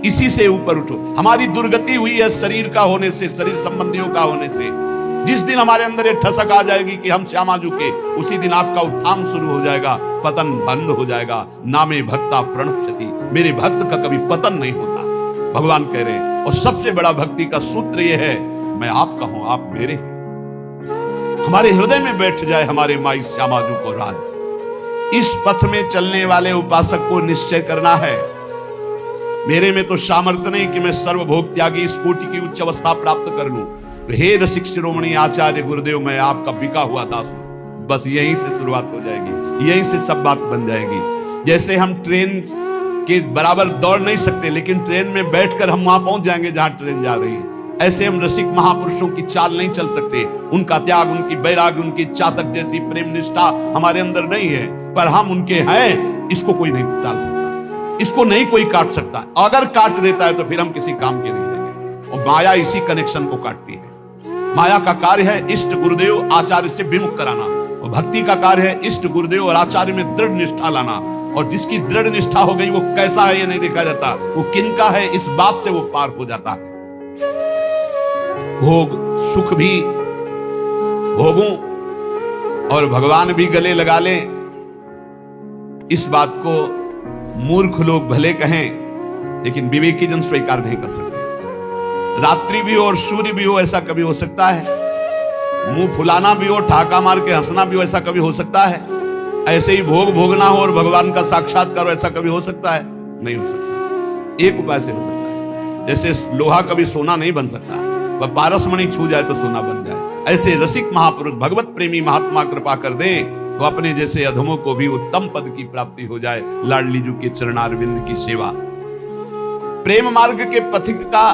इसी से ऊपर उठो। हमारी दुर्गति हुई है शरीर का होने से, शरीर संबंधियों का होने से। जिस दिन हमारे अंदर एक ठसक आ जाएगी कि हम श्यामा झुके, उसी दिन आपका उत्थान शुरू हो जाएगा, पतन बंद हो जाएगा। नामे भक्ता प्रणश्यति, मेरे भक्त का कभी पतन नहीं होता, भगवान कह रहे हैं। और सबसे बड़ा भक्ति का सूत्र यह है, मैं आपका हूं, आप मेरे हैं। हमारे हृदय में बैठ जाए हमारे माई श्यामा झुक को राज। इस पथ में चलने वाले उपासक को निश्चय करना है, मेरे में तो सामर्थ्य नहीं कि मैं सर्वभोग त्यागी इस कोटि की उच्च अवस्था प्राप्त कर लूं। तो हे रसिक शिरोमणि आचार्य गुरुदेव, मैं आपका बिका हुआ दास हूं। बस यहीं से शुरुआत हो जाएगी, यहीं से सब बात बन जाएगी। जैसे हम ट्रेन के बराबर दौड़ नहीं सकते, लेकिन ट्रेन में बैठकर हम वहां पहुंच जाएंगे जहां ट्रेन जा रही है। ऐसे हम रसिक महापुरुषों की चाल नहीं चल सकते। उनका त्याग, उनकी वैराग्य, उनकी चातक जैसी प्रेम निष्ठा हमारे अंदर नहीं है, पर हम उनके हैं, इसको कोई नहीं टाल सकता, इसको नहीं कोई काट सकता। अगर काट देता है तो फिर हम किसी काम के नहीं रहेंगे। और माया इसी कनेक्शन को काटती है। माया का कार्य है इष्ट गुरुदेव आचार्य से विमुख कराना, और भक्ति का कार्य है इष्ट गुरुदेव और आचार्य में दृढ़ निष्ठा लाना। और जिसकी दृढ़ निष्ठा हो गई वो कैसा है ये नहीं देखा जाता, वो किनका है इस बात से वो पार हो जाता है। भोग सुख भी भोगों और भगवान भी गले लगा ले, इस बात को मूर्ख लोग भले कहें, लेकिन विवेकी जन स्वीकार नहीं कर सकते। रात्रि भी हो और सूर्य भी हो, ऐसा कभी हो सकता है। मुंह फुलाना भी हो, ठाका मार के हंसना भी हो, ऐसा कभी हो सकता है। ऐसे ही भोग भोगना हो और भगवान का साक्षात्कार हो, ऐसा कभी हो सकता है? नहीं हो सकता। एक उपाय से हो सकता है, जैसे लोहा कभी सोना नहीं बन सकता, वह पारसमणि छू जाए तो सोना बन जाए। ऐसे रसिक महापुरुष भगवत प्रेमी महात्मा कृपा कर दे तो अपने जैसे अधमों को भी उत्तम पद की प्राप्ति हो जाए। लाडली जी के चरणारविंद की सेवा। प्रेम मार्ग के पथिक का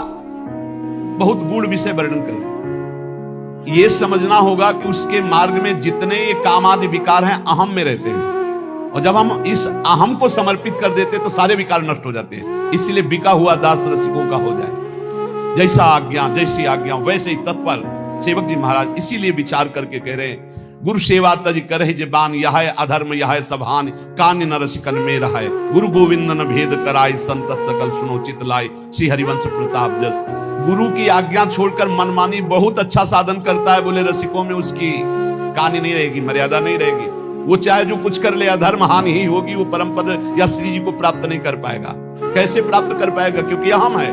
बहुत गूढ़ विषय वर्णन करें। यह समझना होगा कि उसके मार्ग में जितने ये काम आदि विकार हैं, अहम में रहते हैं, और जब हम इस अहम को समर्पित कर देते तो सारे विकार नष्ट हो जाते हैं। इसलिए बिका हुआ दास रसिकों का हो जाए। जैसा आज्ञा, जैसी आज्ञा वैसे ही तत्पर सेवक जी महाराज इसीलिए विचार करके कह रहे हैं, गुरु सेवा तज करहि जबान, यह अधर्म यह सभान, कान्य न रसिकन में रहाय। गुरु गोविंद न भेद कराय, संतत सकल सुनो चित लाय, श्री हरिवंश प्रताप जस। गुरु की आज्ञा छोड़कर मनमानी बहुत अच्छा साधन करता है, बोले रसिकों में उसकी कहानी नहीं रहेगी, मर्यादा नहीं रहेगी। वो चाहे जो कुछ कर ले अधर्म हानि ही होगी, वो परम पद या श्री जी को प्राप्त नहीं कर पाएगा। कैसे प्राप्त कर पाएगा? क्योंकि अहम है।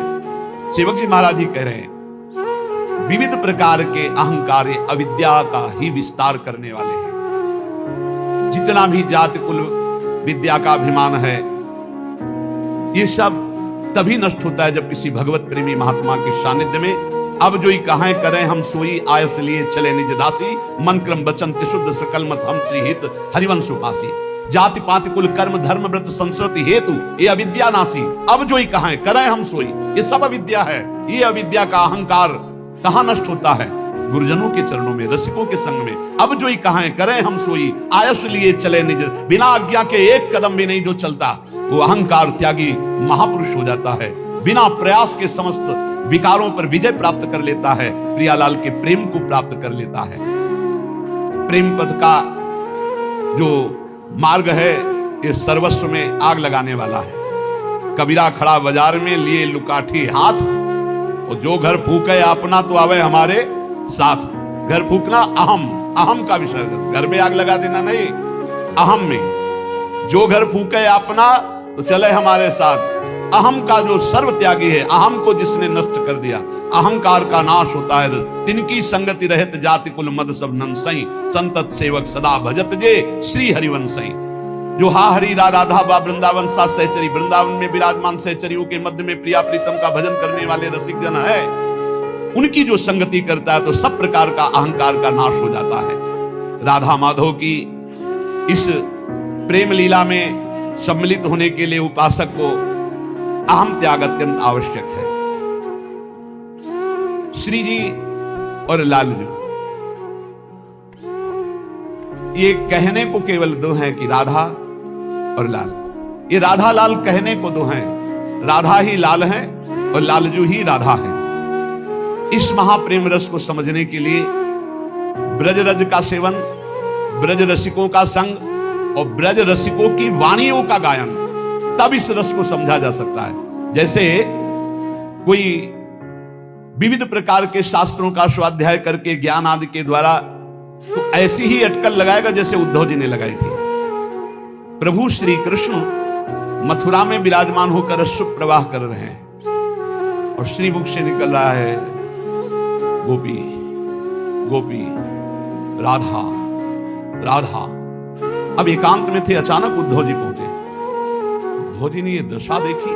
सेवक जी महाराज जी कह रहे हैं विविध प्रकार के अहंकार अविद्या का ही विस्तार करने वाले हैं। जितना भी जाति कुल विद्या का अभिमान है, ये सब तभी नष्ट होता है जब किसी भगवत प्रेमी महात्मा के सानिध्य में अब जो ही कहां करें हम सोई, आयस लिए चले निज दासी, मन क्रम वचन त्रिशुद्ध सकल मत हम श्री हित हरिवंश उपासी। जाति पाति कुल कर्म धर्म व्रत संस्कृति हेतु ये अविद्या नासी, अब जो ही कहां करें हम सोई, ये सब अविद्या है। ये अविद्या का अहंकार कहां नष्ट होता है? गुरुजनों के चरणों में, रसिकों के संग में। अब जो ही कहां करें हम सोई, आयस लिए चले निज, बिना आज्ञा के एक कदम भी नहीं जो चलता, वो अहंकार त्यागी महापुरुष हो जाता है। बिना प्रयास के समस्त विकारों पर विजय प्राप्त कर लेता है, प्रियालाल के प्रेम को प्राप्त कर लेता है। प्रेम पद का जो मार्ग है ये सर्वस्व में आग लगाने वाला है। कबीरा खड़ा बाजार में लिए लुकाठी हाथ, और जो घर फूके अपना तो आवे हमारे साथ। घर फूकना अहम का विसर्जन, घर में आग लगा देना नहीं, अहम में। जो घर फूके अपना तो चले हमारे साथ। अहम का जो सर्व त्यागी है, अहम को जिसने नष्ट कर दिया, अहंकार का नाश होता है। तिनकी संगति रहत जाति कुल मद सब नंसई, संतत सेवक सदा भजत जे श्री हरिवंशई। जो हा हरि राधा बा वृंदावन सा सहचरी, वृंदावन में विराजमान सहचरियों के मध्य में प्रिया प्रीतम का भजन करने वाले रसिक जन है, उनकी जो संगति करता है तो सब प्रकार का अहंकार का नाश हो जाता है। राधा माधव की इस प्रेम लीला में सम्मिलित होने के लिए उपासक को अहम त्याग अत्यंत आवश्यक है। श्री जी और लालजू ये कहने को केवल दो हैं कि राधा और लाल। ये राधा लाल कहने को दो हैं, राधा ही लाल है और लालजू ही राधा है। इस महाप्रेम रस को समझने के लिए ब्रज रज का सेवन, ब्रज रसिकों का संग और ब्रज रसिकों की वाणियों का गायन, तब इस रस को समझा जा सकता है। जैसे कोई विविध प्रकार के शास्त्रों का स्वाध्याय करके ज्ञान आदि के द्वारा तो ऐसी ही अटकल लगाएगा जैसे उद्धव जी ने लगाई थी। प्रभु श्री कृष्ण मथुरा में विराजमान होकर सुख प्रवाह कर रहे हैं और श्री मुख से निकल रहा है गोपी गोपी राधा राधा। अब एकांत में थे, अचानक उद्धव जी पहुंचे। उद्धव जी ने ये दशा देखी,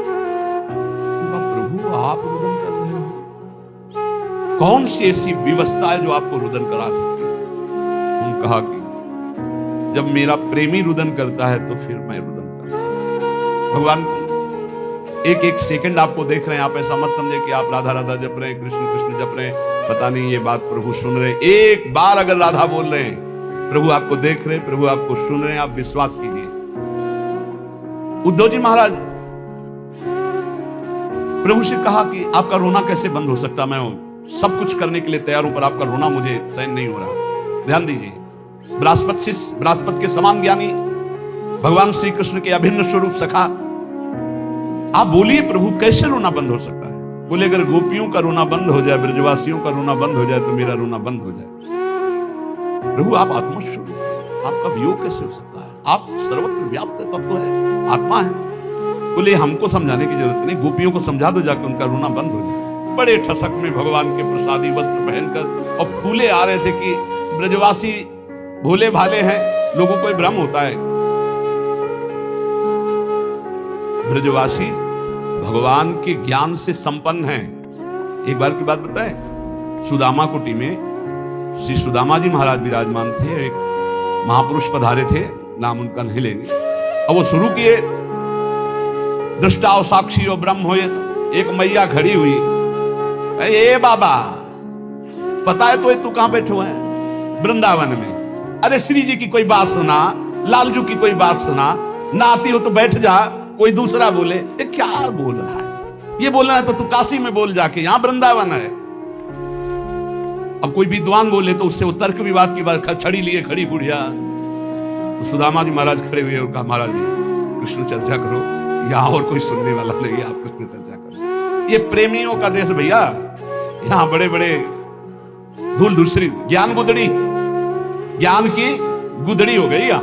प्रभु आप रुदन कर रहे हो, कौन सी ऐसी व्यवस्था है जो आपको रुदन करा सकती है? उन्होंने कहा कि जब मेरा प्रेमी रुदन करता है तो फिर मैं रुदन करता हूं। भगवान एक एक सेकंड आपको देख रहे हैं, आप ऐसा मत समझे कि आप राधा राधा जप रहे हैं, कृष्ण कृष्ण जप रहे हैं, पता नहीं ये बात प्रभु सुन रहे हैं। एक बार अगर राधा बोल रहे हैं, प्रभु आपको देख रहे हैं, प्रभु आपको सुन रहे हैं, आप विश्वास कीजिए। उद्धव जी महाराज प्रभु से कहा कि आपका रोना कैसे बंद हो सकता? मैं सब कुछ करने के लिए तैयार हूं, पर आपका रोना मुझे सहन नहीं हो रहा। ध्यान दीजिए, बृहस्पति शिष्य, बृहस्पति के समान ज्ञानी, भगवान श्री कृष्ण के अभिन्न स्वरूप सखा, आप बोलिए प्रभु कैसे रोना बंद हो सकता है? बोले अगर गोपियों का रोना बंद हो जाए, ब्रजवासियों का रोना बंद हो जाए तो मेरा रोना बंद हो जाए। प्रभु आप आत्मस्वरूप, आपका वियोग कैसे हो सकता है? आप सर्वत्र व्याप्त तत्व है, आत्मा है। बोले हमको समझाने की जरूरत नहीं, गोपियों को समझा दो जाके, उनका रोना बंद हो जाए। बड़े ठसक में भगवान के प्रसादी वस्त्र पहनकर और फूले आ रहे थे कि ब्रजवासी भोले भाले हैं, लोगों को भ्रम होता है। ब्रजवासी भगवान के ज्ञान से संपन्न हैं। एक बार की बात बताएं, सुदामा कुटी में श्री सुदामा जी महाराज विराजमान थे। एक महापुरुष पधारे थे, नाम उनका नहीं लेंगे, और वो शुरू किए दृष्टा और साक्षी और ब्रह्म हो। एक मैया खड़ी हुई, ए बाबा पता है तो तू कहां बैठे हुए हैं? वृंदावन में। अरे श्री जी की कोई बात सुना, लालजू की कोई बात सुना, ना आती हो तो बैठ जा। कोई दूसरा बोले ये क्या बोल रहा है? ये बोलना है तो तू काशी में बोल जाके, यहां वृंदावन है। अब कोई विद्वान बोले तो उससे वो तर्क विवाद की बात, छड़ी लिए खड़ी बुढ़िया। तो सुदामा जी महाराज खड़े हुए और कहा महाराज जी कृष्ण चर्चा करो, यहां और कोई सुनने वाला नहीं, आप कृष्ण चर्चा करो। ये प्रेमियों का देश भैया, यहां बड़े बड़े धूल दूसरी ज्ञान गुदड़ी, ज्ञान की गुदड़ी हो गई यहां।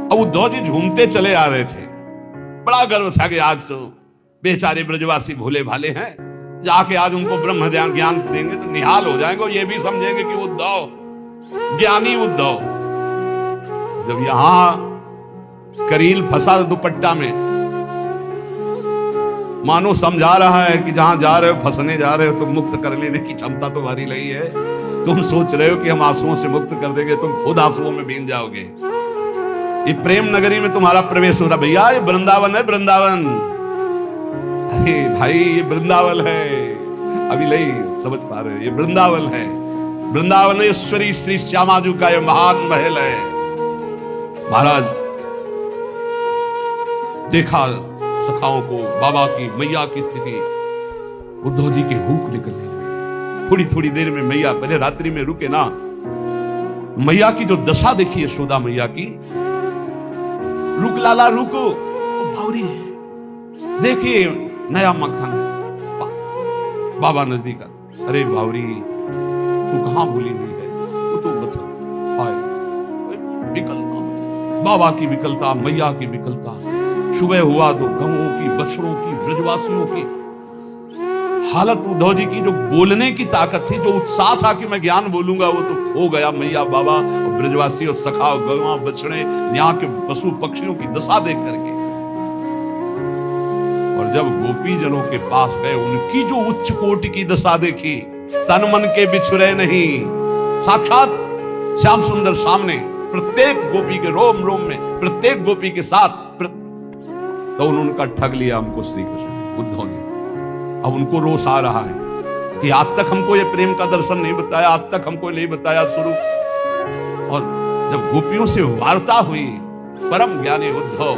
अब उद्धव जी झूमते चले आ रहे थे, बड़ा गर्व था कि आज तो बेचारे ब्रजवासी भोले भाले हैं, जाके आज उनको ब्रह्म ज्ञान देंगे तो निहाल हो जाएंगे, ये भी समझेंगे कि उद्धव ज्ञानी उद्धव। जब यहां करील फंसा दुपट्टा में, मानो समझा रहा है कि जहां जा रहे हो फंसने जा रहे हो, तुम मुक्त कर लेने की क्षमता तुम्हारी नहीं है। तुम सोच रहे हो कि हम आंसुओं से मुक्त कर देंगे, तुम खुद आंसुओं में भीग जाओगे। ये प्रेम नगरी में तुम्हारा प्रवेश हो रहा। भैया ये वृंदावन है, वृंदावन। अरे भाई ये वृंदावन है, अभी नहीं समझ पा रहे, ये वृंदावन है। वृंदावनेश्वरी श्री श्यामाजू का ये महान महल है। महाराज देखा सखाओं को, बाबा की मैया की स्थिति, उद्धव जी के हुक निकलने लगे। थोड़ी थोड़ी देर में मैया, पहले रात्रि में रुके ना, मैया की जो दशा देखी यशोदा मैया की, रुक लाला रुको, बावरी है, देखिए नया मखान है। बाबा नजदीक, अरे बावरी तू कहां भूली हुई है, तो बचा विकलता, बाबा की विकलता, मैया की विकलता। सुबह हुआ तो गौओं की, बछड़ों की, ब्रजवासियों की हालत। उद्धव जी की जो बोलने की ताकत थी, जो उत्साह था कि मैं ज्ञान बोलूंगा, वो तो खो गया। मैया, बाबा और ब्रजवासी और सखा, गौवा, बछड़े, यहाँ के पशु पक्षियों की दशा देख करके। और जब गोपी जनों के पास गए, उनकी जो उच्च कोटि की दशा देखी, तन मन के बिछुरे नहीं, साक्षात श्याम सुंदर सामने, प्रत्येक गोपी के रोम रोम में, प्रत्येक गोपी के साथ, तो उन्होंने ठग लिया हमको श्री कृष्ण उद्धव ने। अब उनको रोष आ रहा है कि आज तक हमको ये प्रेम का दर्शन नहीं बताया, आज तक हमको नहीं बताया स्वरूप। और जब गोपियों से वार्ता हुई, परम ज्ञानी उद्धव,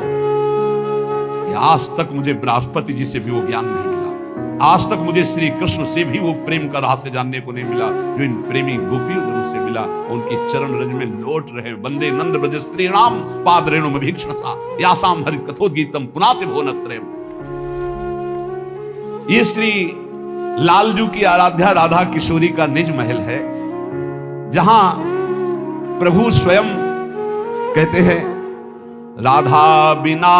आज तक मुझे बृहस्पति जी से भी वो ज्ञान नहीं मिला, आज तक मुझे श्री कृष्ण से भी वो प्रेम का रहस्य जानने को नहीं मिला जो इन प्रेमी गोपियों से मिला। उनकी चरण रज में लौट रहे। वंदे नंद ब्रज स्त्रीणाम पाद रेणुम भीक्षणसा यासाम हरि कथोद्गीतम पुनाति भुवनत्रयम्। ये श्री लालजू की आराध्या राधा किशोरी का निज महल है, जहां प्रभु स्वयं कहते हैं, राधा बिना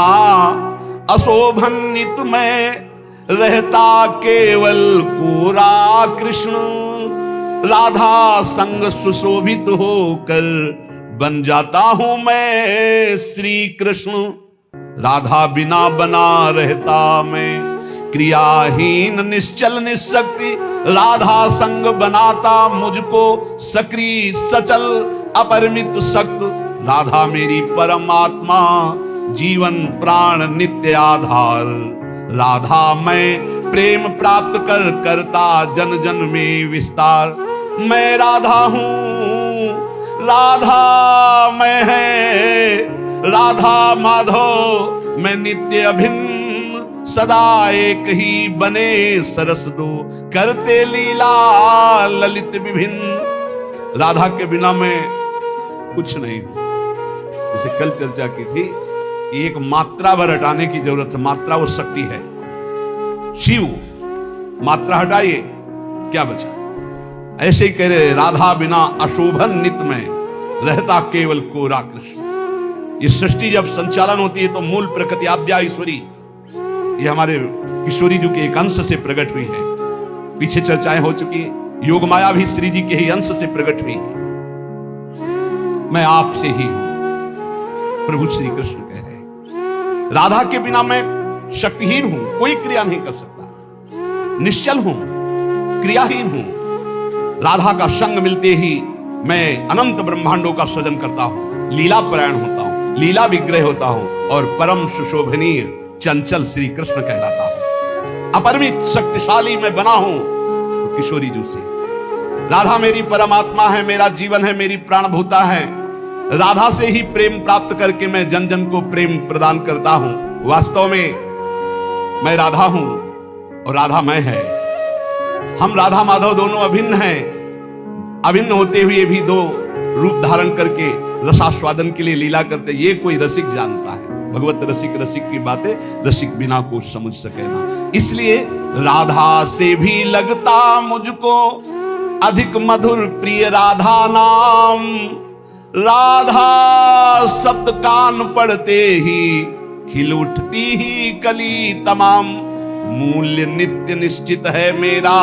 अशोभनित में रहता केवल कोरा कृष्ण, राधा संग सुशोभित होकर बन जाता हूं मैं श्री कृष्ण। राधा बिना बना रहता मैं क्रियाहीन निश्चल निशक्ति, राधा संग बनाता मुझको सक्रिय सचल अपरिमित शक्त। राधा मेरी परमात्मा, जीवन प्राण नित्य आधार। राधा मैं प्रेम प्राप्त कर करता जन जन में विस्तार। मैं राधा हूं, राधा मैं है, राधा माधव मैं नित्य अभिन्न, सदा एक ही बने सरस दो, करते लीला ललित विभिन्न। राधा के बिना मैं कुछ नहीं हूं। जैसे कल चर्चा की थी, एक मात्रा भर हटाने की जरूरत है, मात्रा वो शक्ति है। शिव मात्रा हटाइए, क्या बचा? ऐसे ही कह रहे, राधा बिना अशोभन नित में रहता केवल कोरा कृष्ण। ये सृष्टि जब संचालन होती है तो मूल प्रकृति आद्या ईश्वरी, ये हमारे किशोरी जी के एक अंश से प्रकट हुई है। पीछे चर्चाएं हो चुकी है, योग माया भी श्री जी के ही अंश से प्रकट हुई है। मैं आपसे ही हूं, प्रभु श्री कृष्ण कह रहे हैं। राधा के बिना मैं शक्तिहीन हूं, कोई क्रिया नहीं कर सकता, निश्चल हूं, क्रियाहीन हूं। राधा का संग मिलते ही मैं अनंत ब्रह्मांडों का सृजन करता हूं, लीला परायण होता हूं, लीला विग्रह होता हूं और परम सुशोभनीय चंचल श्री कृष्ण कहलाता हूं। अपरिमित शक्तिशाली मैं बना हूं तो किशोरी जी से। राधा मेरी परमात्मा है, मेरा जीवन है, मेरी प्राणभूता है। राधा से ही प्रेम प्राप्त करके मैं जन जन को प्रेम प्रदान करता हूं। वास्तव में मैं राधा हूं और राधा मैं है। हम राधा माधव दोनों अभिन्न हैं। अभिन्न होते हुए भी दो रूप धारण करके रसास्वादन के लिए लीला करते, ये कोई रसिक जानता है। भगवत रसिक रसिक की बातें रसिक बिना को समझ सके ना। इसलिए राधा से भी लगता मुझको अधिक मधुर प्रिय राधा नाम। राधा शब्द कान पड़ते ही खिल उठती ही कली तमाम। मूल्य नित्य निश्चित है मेरा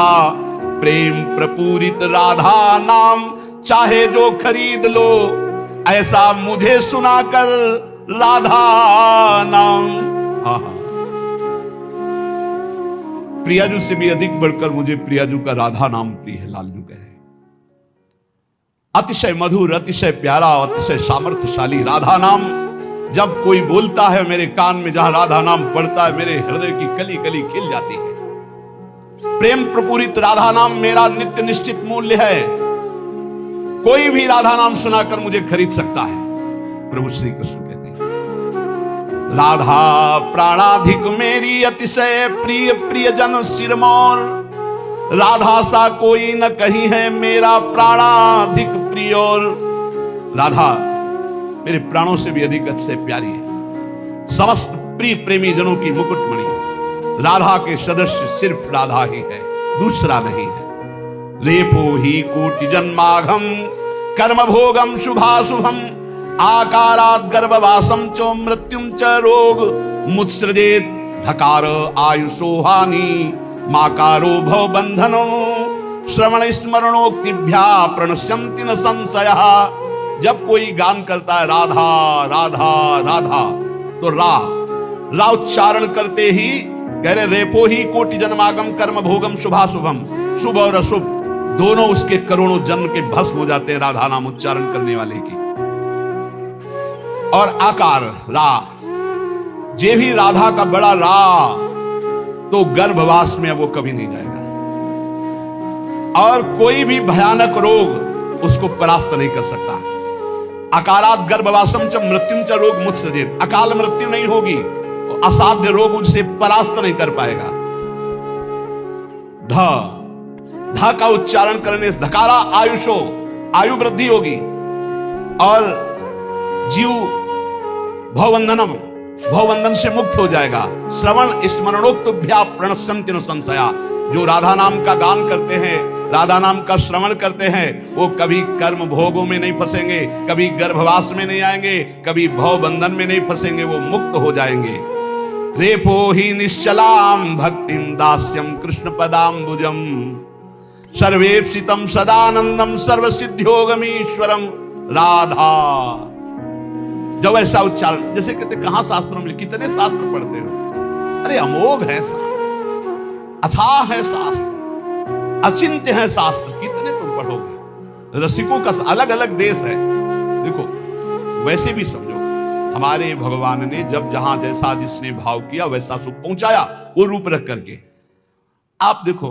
प्रेम प्रपूरित राधा नाम। चाहे जो खरीद लो ऐसा मुझे सुनाकर राधा नाम। प्रियाजू से भी अधिक बढ़कर मुझे प्रियाजू का राधा नाम प्रिय है। लालजू कह रहे अतिशय मधुर, अतिशय प्यारा, अतिशय सामर्थ्यशाली राधा नाम जब कोई बोलता है मेरे कान में, जहां राधा नाम पड़ता है मेरे हृदय की कली कली खिल जाती है। प्रेम प्रपूरित राधा नाम मेरा नित्य निश्चित मूल्य है। कोई भी राधा नाम सुनाकर मुझे खरीद सकता है। प्रभु श्री कृष्ण कहते हैं राधा प्राणाधिक मेरी अतिशय प्रिय प्रियजन सिरमौर। राधा सा कोई न कहीं है मेरा प्राणाधिक प्रिय। और राधा मेरे प्राणों से भी अधिक अतिशय प्यारी है। समस्त प्रिय प्रेमी जनों की मुकुटमणि राधा के सदस्य सिर्फ राधा ही है, दूसरा नहीं है। रेपो ही कोटि जन्माघम कर्म भोगम शुभाशुभम। आकारात् गर्भवासम च मृत्युम च रोग मुत्सृजेत। धकार आयुषो हानि माकारो भव बंधनो। श्रवण स्मरणोक्तिभ्या प्रणश्यन्ति न संशयः। जब कोई गान करता है राधा राधा राधा तो रा उच्चारण करते ही कह रहे रेपो ही कोटि जन्मागम कर्म भोगम शुभाशुभम। शुभ और अशुभ दोनों उसके करोड़ों जन्म के भस्म हो जाते हैं राधा नाम उच्चारण करने वाले की। और आकार रा, जे भी राधा का बड़ा रा तो गर्भवास में वो कभी नहीं जाएगा। और कोई भी भयानक रोग उसको परास्त नहीं कर सकता। अकालात गर्भवासम च मृत्युम च रोग मुत्सृजेत। अकाल मृत्यु नहीं होगी, असाध्य रोग उससे परास्त नहीं कर पाएगा। ध का उच्चारण करने से धकारा आयुषो, आयु वृद्धि होगी। और जीव भवबंधनम, भवबंधन से मुक्त हो जाएगा। श्रवण स्मरणोक्तभ्या प्रणश्यन्ति न संशया। जो राधा नाम का गान करते हैं, राधा नाम का श्रवण करते हैं, वो कभी कर्म भोगों में नहीं फंसेंगे, कभी गर्भवास में नहीं आएंगे, कभी भव बंधन में नहीं फंसेंगे, वो मुक्त हो जाएंगे। रेपो ही निश्चलाम भक्तिम दास्यम कृष्ण पदाम्बुजम। सर्वेप्सितम सदानंदम सर्वसिद्ध्योगमीश्वरम। राधा जब ऐसा उच्चारण, जैसे कहते कहां शास्त्रों में, कितने शास्त्र पढ़ते हो? अरे अमोघ है शास्त्र, अथाह है शास्त्र, अचिंत्य है शास्त्र, कितने तुम पढ़ोगे। रसिकों का अलग अलग देश है। देखो वैसे भी समझो, हमारे भगवान ने जब जहां जैसा जिसने भाव किया वैसा सुख पहुंचाया, वो रूप रख करके। आप देखो